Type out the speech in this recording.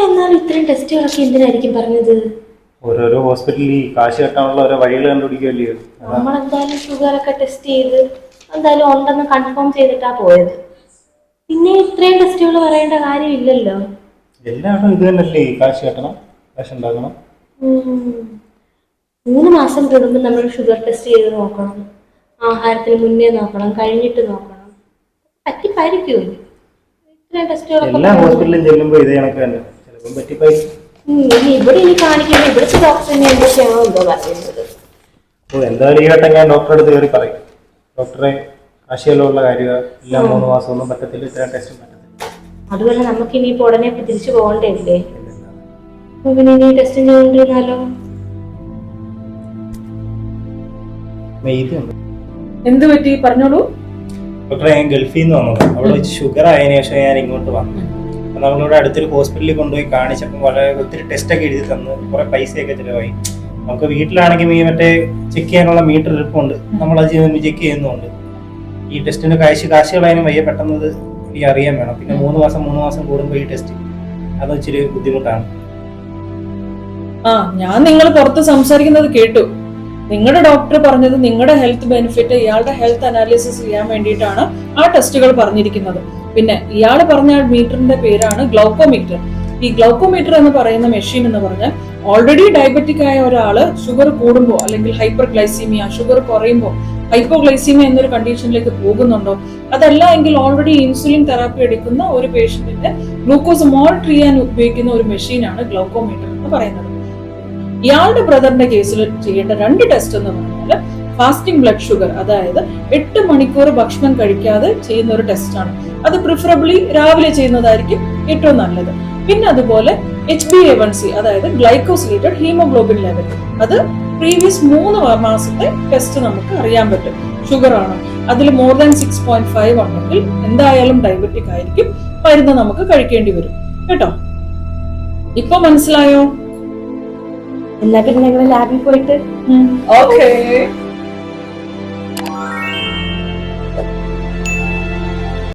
എന്നാലും ഇത്രയും ടെസ്റ്റുകളൊക്കെ എന്തിനായിരിക്കും പറഞ്ഞത്? ഓരോരോ ഹോസ്പിറ്റലിൽ കാശ് കെട്ടാനുള്ള ഓരോ വഴികൾ കണ്ടുപിടിക്കുമല്ലയോ. നമ്മളെന്തായാലും ഷുഗർ ഒക്കെ ടെസ്റ്റ് ചെയ്ത് എന്തായാലും ഉണ്ടെന്ന് കൺഫേം ചെയ്തിട്ടാ പോയത്. പിന്നെ ഇത്രയും ടെസ്റ്റുകൾ പറയേണ്ട കാര്യമില്ലല്ലോ. എല്ലാവരും ഇത് തന്നെയല്ലേ, കാശ് കെട്ടണം, കാശ് ഉണ്ടാക്കണം. 3 മാസം കൂടുമ്പോൾ നമ്മൾ ഷുഗർ ടെസ്റ്റ് ചെയ്ത് നോക്കണം, ആഹാരത്തിന് മുന്നേ നോക്കണം, കഴിഞ്ഞിട്ട് നോക്കണം. പറ്റിപ്പായിരിക്കുമല്ലോ ഇത്രയും ടെസ്റ്റുകളൊക്കെ. എല്ലാ ഹോസ്പിറ്റലിലും ചെല്ലുമ്പോൾ ഇതേ കണക്ക് തന്നെ, ചിലപ്പം പറ്റിപ്പായിരിക്കും. ഇവിടെ ഇനി കാണിക്കുമ്പോൾ ഇവിടുത്തെ ഡോക്ടറിനെ എന്തൊക്കെയാണോ എന്തോ പറയുന്നത്. എന്തായാലും ഈ ഘട്ടം ഞാൻ ഡോക്ടറെ അടുത്ത് കയറി പറയും, ഡോക്ടറെ കാശിയുള്ള കാര്യമാണ്, എല്ലാം 3 മാസമൊന്നും പറ്റത്തില്ല, ഇത്ര ടെസ്റ്റും പറ്റത്തില്ല. അതുപോലെ നമുക്ക് ഇനിയിപ്പോൾ ഉടനെ തിരിച്ചു പോകണ്ടേ? പിന്നെ ഇനി ടെസ്റ്റ് ചെയ്തുകൊണ്ടിരുന്നാലോ? എന്ത് പറ്റി പറഞ്ഞോളൂ. ഡോക്ടറെ, ഞാൻ ഗൾഫിൽ നിന്ന് വന്നത്, അവിടെ വെച്ച് ഷുഗർ ആയതിനു ശേഷം ഞാൻ ഇങ്ങോട്ട് വന്നു. അപ്പം നമ്മളിവിടെ അടുത്തൊരു ഹോസ്പിറ്റലിൽ കൊണ്ടുപോയി കാണിച്ചപ്പോൾ വളരെ ഒത്തിരി ടെസ്റ്റൊക്കെ എഴുതി തന്നു, കുറെ പൈസയൊക്കെ ചിലവായി. നമുക്ക് വീട്ടിലാണെങ്കിൽ ഈ മറ്റേ ചെക്ക് ചെയ്യാനുള്ള മീറ്റർ ഇരിപ്പുണ്ട്, നമ്മളത് ചെക്ക് ചെയ്യുന്നുണ്ട്. ഈ ടെസ്റ്റിന് കാശുകളതിനും വയ്യ, പെട്ടെന്ന് എനിക്ക് അറിയാൻ വേണം. പിന്നെ 3 മാസം കൂടുമ്പോൾ ഈ ടെസ്റ്റ്, അത് ഇച്ചിരി ബുദ്ധിമുട്ടാണ്. ഞാൻ നിങ്ങൾ പുറത്ത് സംസാരിക്കുന്നത് കേട്ടു. നിങ്ങളുടെ ഡോക്ടർ പറഞ്ഞത് നിങ്ങളുടെ ഹെൽത്ത് ബെനിഫിറ്റ്, ഇയാളുടെ ഹെൽത്ത് അനാലിസിസ് ചെയ്യാൻ വേണ്ടിയിട്ടാണ് ആ ടെസ്റ്റുകൾ പറഞ്ഞിരിക്കുന്നത്. പിന്നെ ഇയാൾ പറഞ്ഞ മീറ്ററിന്റെ പേരാണ് ഗ്ലൗക്കോമീറ്റർ. ഈ ഗ്ലൗക്കോമീറ്റർ എന്ന് പറയുന്ന മെഷീൻ എന്ന് പറഞ്ഞാൽ ഓൾറെഡി ഡയബറ്റിക് ആയ ഒരാള് ഷുഗർ കൂടുമ്പോൾ അല്ലെങ്കിൽ ഹൈപ്പർ ഗ്ലൈസീമിയ, ഷുഗർ കുറയുമ്പോൾ ഹൈപ്പോഗ്ലൈസീമിയ എന്നൊരു കണ്ടീഷനിലേക്ക് പോകുന്നുണ്ടോ, അതല്ല എങ്കിൽ ഓൾറെഡി ഇൻസുലിൻ തെറാപ്പി എടുക്കുന്ന ഒരു പേഷ്യന്റിന്റെ ഗ്ലൂക്കോസ് മോണിറ്റർ ചെയ്യാൻ ഉപയോഗിക്കുന്ന ഒരു മെഷീനാണ് ഗ്ലൗക്കോമീറ്റർ എന്ന് പറയുന്നത്. ഇയാളുടെ ബ്രദറിന്റെ കേസിൽ ചെയ്യേണ്ട 2 ടെസ്റ്റ് എന്ന് പറഞ്ഞാൽ ഫാസ്റ്റിംഗ് ബ്ലഡ് ഷുഗർ, അതായത് 8 മണിക്കൂർ ഭക്ഷണം കഴിക്കാതെ ചെയ്യുന്ന ഒരു ടെസ്റ്റാണ്. അത് പ്രിഫറബിളി രാവിലെ ചെയ്യുന്നതായിരിക്കും ഏറ്റവും നല്ലത്. പിന്നെ അതുപോലെ HbA1c, അതായത് ഗ്ലൈക്കോസിലേറ്റഡ് ഹീമോഗ്ലോബിൻ ലെവൽ, അത് പ്രീവിയസ് 3 മാസത്തെ ടെസ്റ്റ് നമുക്ക് അറിയാൻ പറ്റും ഷുഗർ ആണ്. അതിൽ മോർ ദാൻ 6.5 ഉണ്ടെങ്കിൽ എന്തായാലും ഡയബറ്റിക് ആയിരിക്കും, മരുന്ന് നമുക്ക് കഴിക്കേണ്ടി വരും കേട്ടോ. ഇപ്പൊ മനസ്സിലായോ? എന്നാ പിന്നെ ഞങ്ങൾ ലാബിൽ പോയിട്ട് ഓക്കേ.